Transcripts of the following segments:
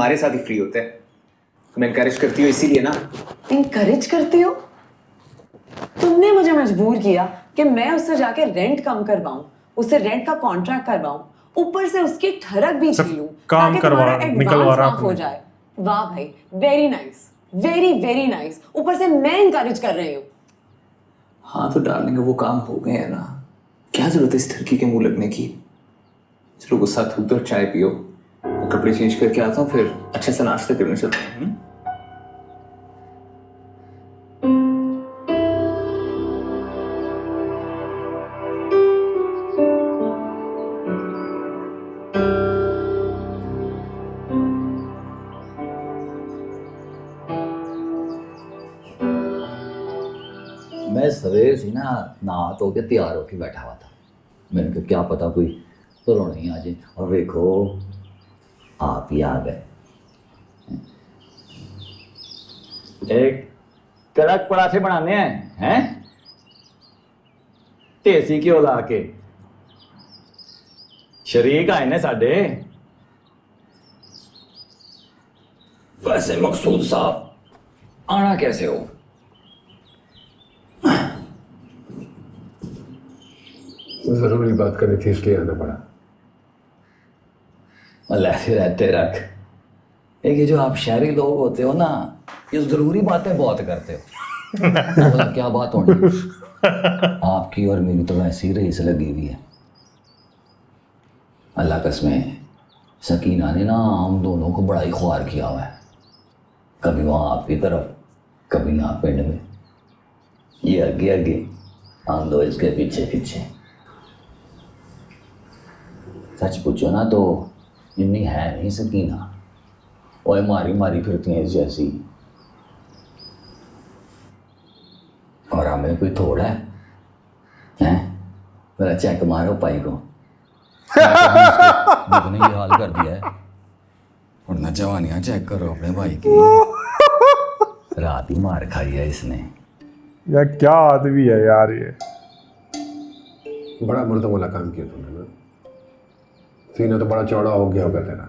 तुम्हारे साथ ही फ्री होते हैं। तुम एनकरेज करती हो इसीलिए ना। इनकरेज करती हो? तुमने मुझे मजबूर किया कि मैं उससे जाके रेंट कम करवाऊं, उससे रेंट का कॉन्ट्रैक्ट करवाऊं, ऊपर से उसकी ठरक भी झेलूं ताकि तुम्हारा एडवांस माफ हो जाए। वाह भाई, very nice, very very nice. ऊपर से मैं इनकरेज कर रही हूँ। हाँ तो डार्लिंग वो काम हो गए हैं ना, क्या जरूरत है इस ठरकी के मुंह लगने की। चलो गुस्सा थूक दो, चाय पियो, मैं कपड़े चेंज करके आता हूँ, फिर अच्छे से नाश्ते करने चलते हैं। मैं सवेरे से ना नहा धो के तैयार होके बैठा हुआ था। मैंने कहा क्या पता कोई तो नहीं आ जाए, और देखो आप ही आ गए। एक कड़क पराठे बनाने हैं देसी घ्यो ला के। शरीक आए ने साडे। वैसे मकसूद साहब आना कैसे हो? जरूरी बात करनी थी इसलिए आना पड़ा। ऐसे रहते रख। एक ये जो आप शहरी लोग होते हो ना, ये जरूरी बातें बहुत करते हो। बोला क्या बात होनी? आपकी और मेरी तो वैसी रईस लगी हुई है। अल्लाह कसमें सकीना ने ना हम दोनों को बड़ा ही ख्वार किया हुआ है। कभी वहाँ आपकी तरफ, कभी यहाँ पिंड में। ये आगे आगे, हम दो इसके पीछे पीछे। सच पूछो ना तो इतनी है नहीं सकीना, और मारी मारी फिरती हैं जैसी। और हमें कोई थोड़ा है मेरा चेक मारो पाई को। ने ये हाल कर दिया है, और ना जवानियां चेक करो अपने भाई की। रात ही मार खाई है इसने। यार क्या आदमी है यार ये। बड़ा मुर्दा वाला काम किया तुमने ना। सीना तो बड़ा चौड़ा हो गया होगा तेरा।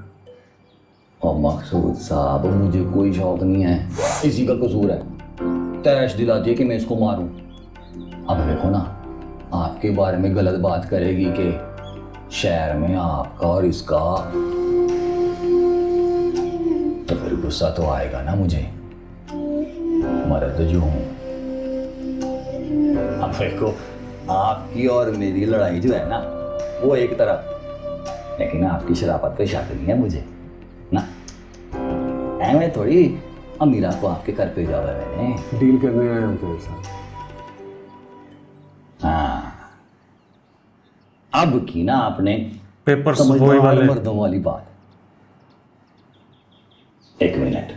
और मकसूद साहब मुझे कोई शौक नहीं है, इसी का कसूर है। तैश दिलाती है कि मैं इसको मारूं। अब देखो ना, आपके बारे में गलत बात करेगी कि शहर में आपका और इसका, तो फिर गुस्सा तो आएगा ना मुझे। मर्द जो हूं। अब देखो आपकी और मेरी लड़ाई जो है ना, वो एक तरफ, लेकिन आपकी शराफत पे शक नहीं है मुझे ना। ऐਵੇਂ थोड़ी अमीरा को आपके घर पे जावा मैंने। डील करने आया हूँ तेरे साथ। हाँ, अब की ना आपने पेपर समझदार मर्दों वाली बात। एक मिनट।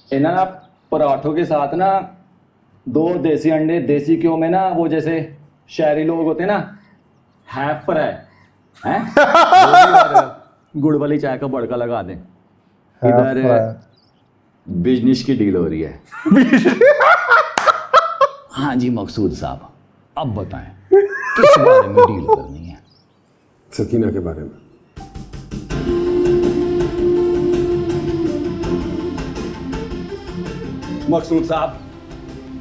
इन्हें ना पराठों के साथ ना 2 देसी अंडे देसी घ्यो में ना, वो जैसे शहरी लोग होते हैं ना, हैफ पर है गुड़ वाली चाय का बड़का लगा दें। इधर बिजनेस की डील हो रही है। हाँ जी मकसूद साहब, अब बताएं किस बारे में डील करनी है? सकीना के बारे में। मकसूद साहब,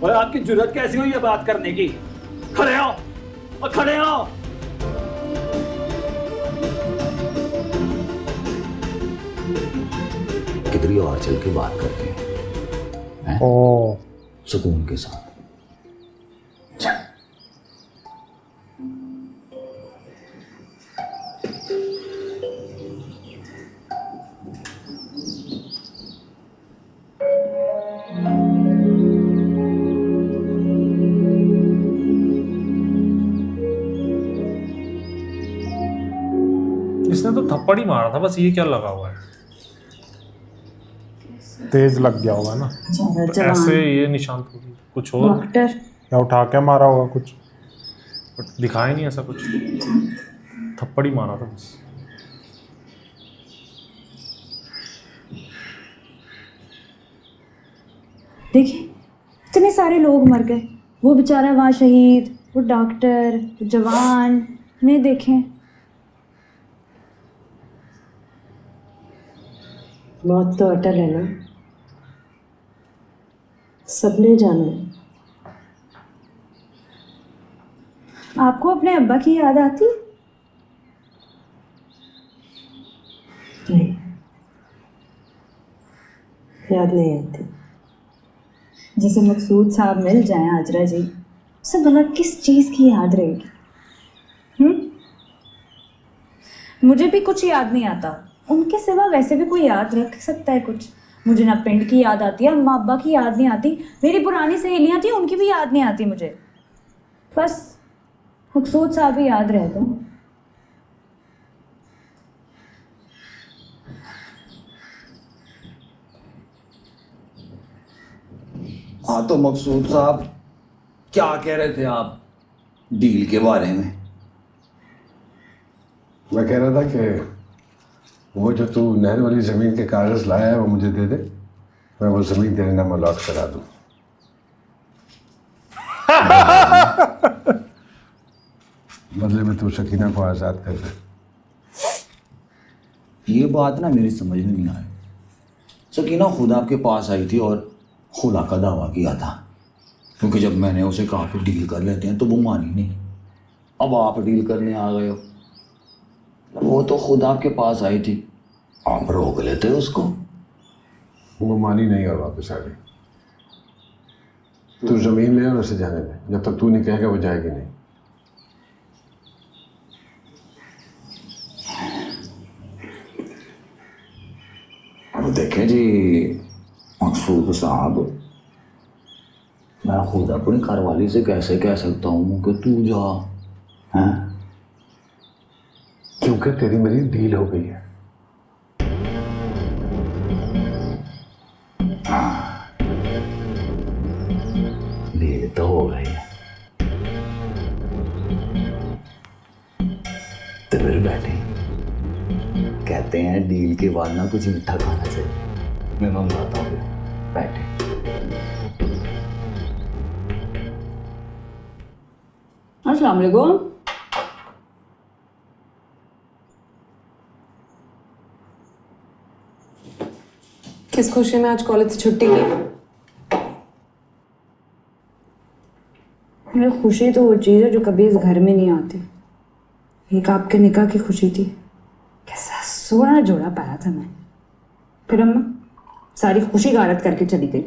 और आपकी जुर्रत कैसी हुई है बात करने की? खड़े हो और खड़े हो। किधरी और चल के बात करते हैं, सुकून के साथ। इसने तो थप्पड़ ही मारा था बस, ये क्या लगा हुआ है? तेज लग गया होगा ना। तो ऐसे ये निशान थोड़ी, कुछ और डॉक्टर या उठा के मारा होगा कुछ। बट दिखाया नहीं ऐसा कुछ, थप्पड़ ही मारा था बस। देखिए इतने सारे लोग मर गए, वो बेचारा वहाँ शहीद, वो डॉक्टर, वो जवान, नहीं देखें। मौत तो अटल है ना, सबने जाना है। आपको अपने अब्बा की याद आती? नहीं, याद नहीं आती। जैसे मकसूद साहब मिल जाएं हाजरा जी, उसे भला किस चीज़ की याद रहेगी? मुझे भी कुछ याद नहीं आता, उनके सिवा वैसे भी कोई याद रख सकता है कुछ? मुझे ना पिंड की याद आती है, अम्मा अब्बा की याद नहीं आती, मेरी पुरानी सहेलियाँ थी उनकी भी याद नहीं आती मुझे। बस मकसूद साहब भी याद रहे तो। हाँ तो मकसूद साहब, क्या कह रहे थे आप डील के बारे में? मैं कह रहा था कि वो जो तू नहर वाली ज़मीन के कागज़ लाया है वो मुझे दे दे, मैं वो ज़मीन तेरे नाम अलॉट करा दूँ। बदले में तू शकीना को आज़ाद कर दे। ये बात ना मेरी समझ में नहीं आई। शकीना खुद आपके पास आई थी और खुदा का दावा किया था, क्योंकि जब मैंने उसे कहा कि डील कर लेते हैं तो वो मानी नहीं। अब आप डील करने आ गए हो। वो तो खुद आपके पास आई थी, आप रोक लेते उसको। वो मानी नहीं और वापस आ गई। तू ज़मीन ले और उसे जाने दे, जब तक तू नहीं कहेगा वो जाएगी नहीं। अब देखें जी मकसूद साहब, मैं खुद अपनी घरवाली से कैसे कह सकता हूँ कि तू जा, हैं? क्योंकि तेरी मेरी डील हो गई है। डील तो हो गई है, तो फिर बैठे। कहते हैं डील के बाद ना कुछ मीठा खाना चाहिए। मैं मंगवाता हूँ, बैठे। अस्सलाम वालेकुम। किस खुशी में आज कॉलेज से छुट्टी की? मेरी खुशी तो वो चीज़ है जो कभी इस घर में नहीं आती। एक आपके निकाह की खुशी थी, कैसा सोना जोड़ा पाया था मैं। फिर अम्मा सारी खुशी गारत करके चली गई।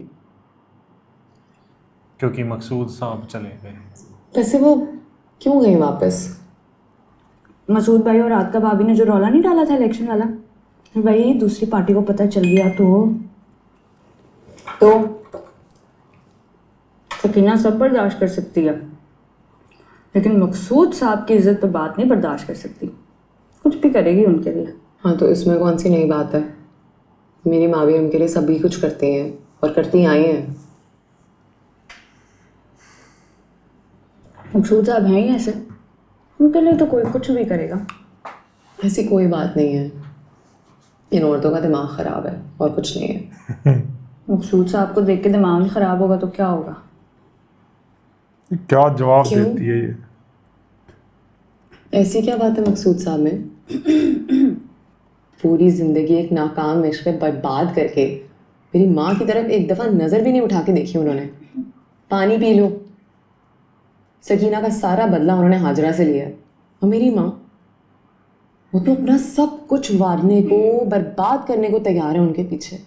क्योंकि मकसूद साहब चले गए। वैसे वो क्यों गई वापस? मसूद भाई और रात का भाभी ने जो रौला नहीं डाला था इलेक्शन वाला, वही दूसरी पार्टी को पता चल गया तो शकीना सब बर्दाश्त कर सकती है, लेकिन मकसूद साहब की इज्जत पर बात नहीं बर्दाश्त कर सकती। कुछ भी करेगी उनके लिए। हाँ तो इसमें कौन सी नई बात है? मेरी माँ भी उनके लिए सभी कुछ करती हैं और करती आई हैं। मकसूद साहब हैं ही ऐसे, उनके लिए तो कोई कुछ भी करेगा। ऐसी कोई बात नहीं है, इन औरतों का दिमाग ख़राब है और कुछ नहीं है। मकसूद साहब को देख के दिमाग नहीं ख़राब होगा तो क्या होगा? क्या जवाब क्यों? देती है ये? ऐसी क्या बात है मकसूद साहब में? पूरी ज़िंदगी एक नाकाम इश्क पे बर्बाद करके मेरी माँ की तरफ एक दफ़ा नज़र भी नहीं उठा के देखी उन्होंने। पानी पी लो। सकीना का सारा बदला उन्होंने हाजरा से लिया। और मेरी माँ, वो तो अपना सब कुछ वारने को, बर्बाद करने को तैयार है उनके पीछे।